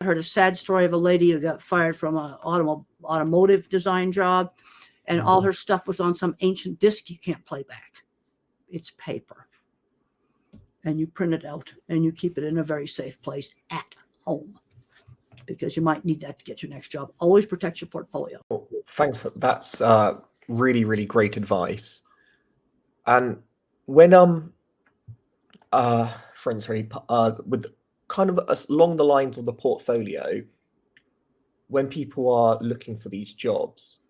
I heard a sad story of a lady who got fired from an automotive design job, and all her stuff was on some ancient disc you can't play back. It's paper. And you print it out and you keep it in a very safe place at home, because you might need that to get your next job. Always protect your portfolio. Thanks for that's really, really great advice. And when friends, sorry, with kind of along the lines of the portfolio, when people are looking for these jobs,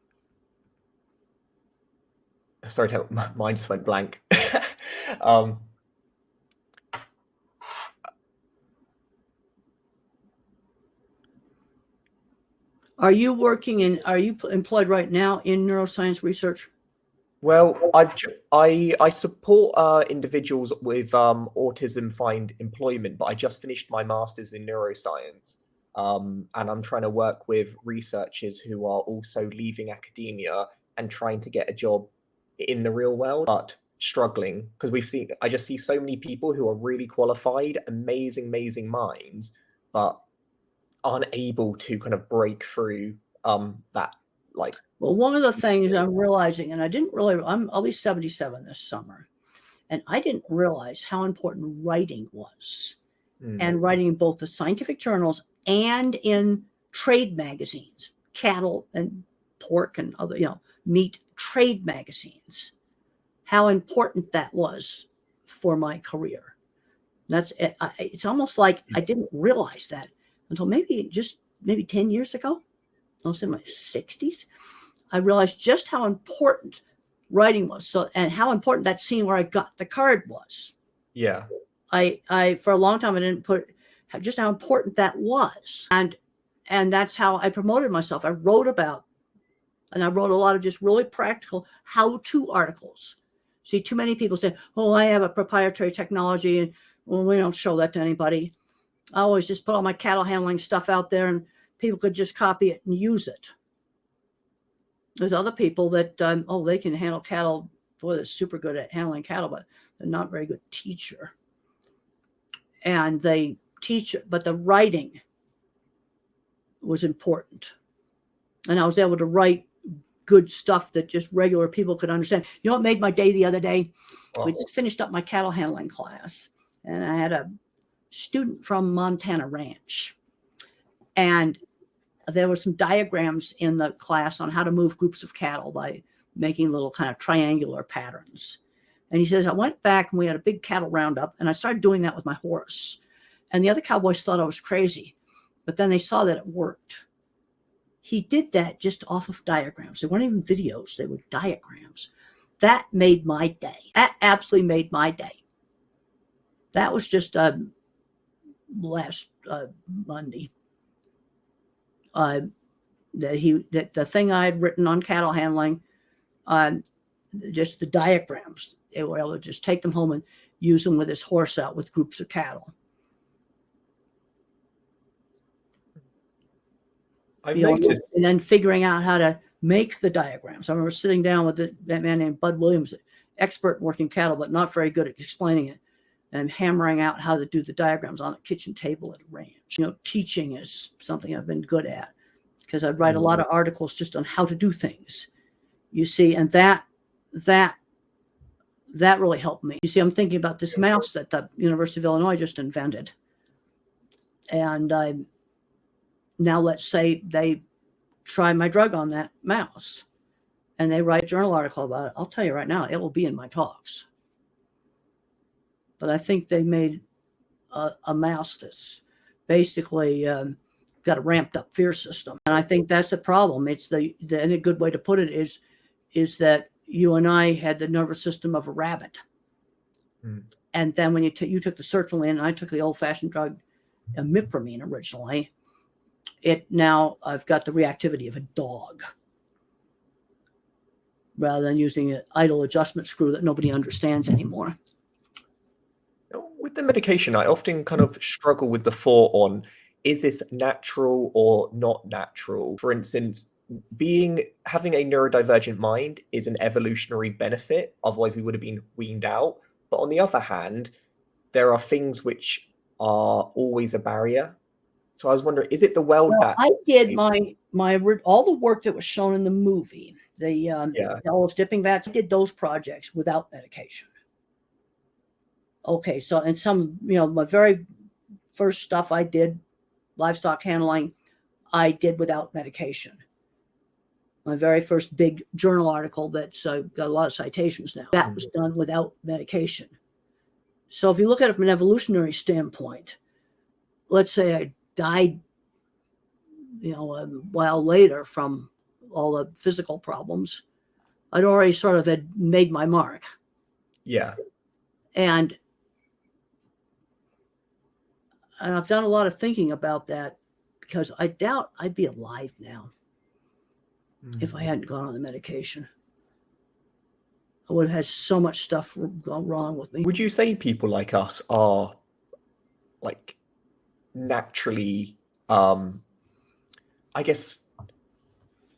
sorry, my mind just went blank. Are you employed right now in neuroscience research? Well, I support individuals with autism find employment, but I just finished my master's in neuroscience, and I'm trying to work with researchers who are also leaving academia and trying to get a job in the real world, but struggling because I just see so many people who are really qualified, amazing minds, but aren't able to kind of break through that like. Well, one of the things I'm realizing, and I'll be 77 this summer, and I didn't realize how important writing was, and writing in both the scientific journals and in trade magazines, cattle and pork and other, meat trade magazines, how important that was for my career. It's almost like I didn't realize that until maybe 10 years ago. I was in my 60s. I realized just how important writing was. And how important that scene where I got the card was. Yeah. I for a long time I didn't just how important that was. And that's how I promoted myself. I wrote a lot of just really practical how-to articles. See, too many people say, "Oh, I have a proprietary technology, and well, we don't show that to anybody." I always just put all my cattle handling stuff out there, and people could just copy it and use it. There's other people that, they can handle cattle. Boy, they're super good at handling cattle, but they're not very good teacher. And they teach it, but the writing was important. And I was able to write good stuff that just regular people could understand. You know what made my day the other day? Oh. We just finished up my cattle handling class, and I had a student from Montana Ranch. And there were some diagrams in the class on how to move groups of cattle by making little kind of triangular patterns. And he says, I went back and we had a big cattle roundup, and I started doing that with my horse. And the other cowboys thought I was crazy, but then they saw that it worked. He did that just off of diagrams. They weren't even videos. They were diagrams. That made my day. That absolutely made my day. That was just last Monday. That the thing I had written on cattle handling, just the diagrams, they were able to just take them home and use them with his horse out with groups of cattle. I've noticed. And then figuring out how to make the diagrams. I remember sitting down with that man named Bud Williams, expert in working cattle, but not very good at explaining it, and hammering out how to do the diagrams on a kitchen table at a ranch. Teaching is something I've been good at, because I write a lot of articles just on how to do things. You see, and that really helped me. You see, I'm thinking about this mouse that the University of Illinois just invented. And now let's say they try my drug on that mouse and they write a journal article about it. I'll tell you right now, it will be in my talks. But I think they made a mouse that's basically got a ramped up fear system. And I think that's the problem. It's and a good way to put it is that you and I had the nervous system of a rabbit. And then when you took the sertraline and I took the old-fashioned drug, imipramine originally, now I've got the reactivity of a dog, rather than using an idle adjustment screw that nobody understands anymore. With the medication, I often kind of struggle with the thought on, is this natural or not natural? For instance, having a neurodivergent mind is an evolutionary benefit. Otherwise, we would have been weaned out. But on the other hand, there are things which are always a barrier. So I was wondering, is it the world Well, that? I did all the work that was shown in the movie, Yeah. all those dipping vats. I did those projects without medication. Okay, so and some, my very first stuff I did, livestock handling, I did without medication. My very first big journal article that's got a lot of citations now, that was done without medication. So if you look at it from an evolutionary standpoint, let's say I died, a while later from all the physical problems, I'd already sort of had made my mark. Yeah. And I've done a lot of thinking about that, because I doubt I'd be alive now if I hadn't gone on the medication. I would have had so much stuff gone wrong with me. Would you say people like us are like naturally, I guess,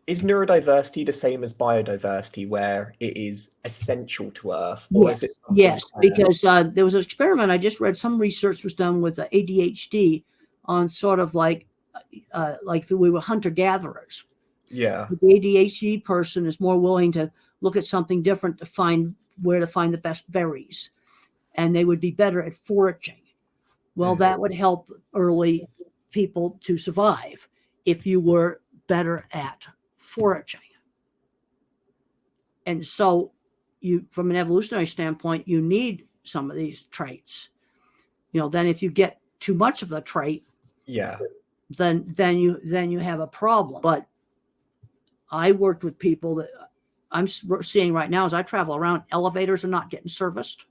is neurodiversity the same as biodiversity, where it is essential to Earth, or is it something? Yes, because there was an experiment I just read. Some research was done with ADHD on sort of like if we were hunter-gatherers. Yeah. The ADHD person is more willing to look at something different to find where to find the best berries, and they would be better at foraging. Well, that would help early people to survive if you were better at foraging. And so from an evolutionary standpoint, you need some of these traits. Then if you get too much of the trait, Yeah. then you have a problem. But I worked with people that I'm seeing right now as I travel around, elevators are not getting serviced.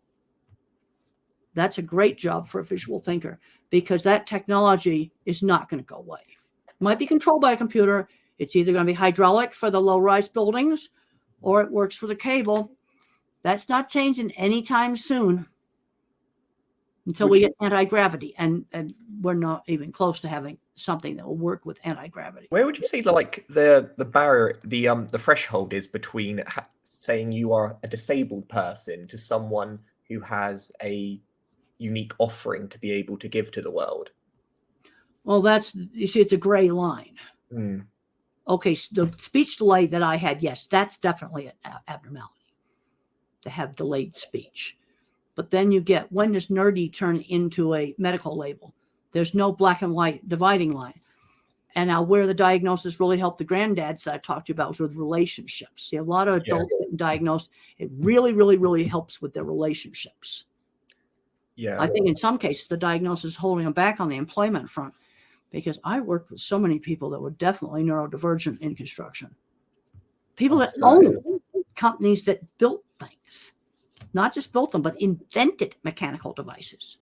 That's a great job for a visual thinker, because that technology is not going to go away. It might be controlled by a computer. It's either going to be hydraulic for the low-rise buildings, or it works with a cable. That's not changing anytime soon until we get anti-gravity, and we're not even close to having something that will work with anti-gravity. Where would you say like the barrier, the threshold is between saying you are a disabled person to someone who has a unique offering to be able to give to the world? Well, you see, it's a gray line. Okay, so the speech delay that I had, yes, that's definitely an abnormality, to have delayed speech. But then you get, when does nerdy turn into a medical label? There's no black and white dividing line. And now where the diagnosis really helped the granddads that I talked to you about was with relationships. See, a lot of adults getting diagnosed, it really, really, really helps with their relationships. Yeah. I think in some cases the diagnosis is holding them back on the employment front, because I worked with so many people that were definitely neurodivergent in construction. People that own companies that built things, not just built them, but invented mechanical devices.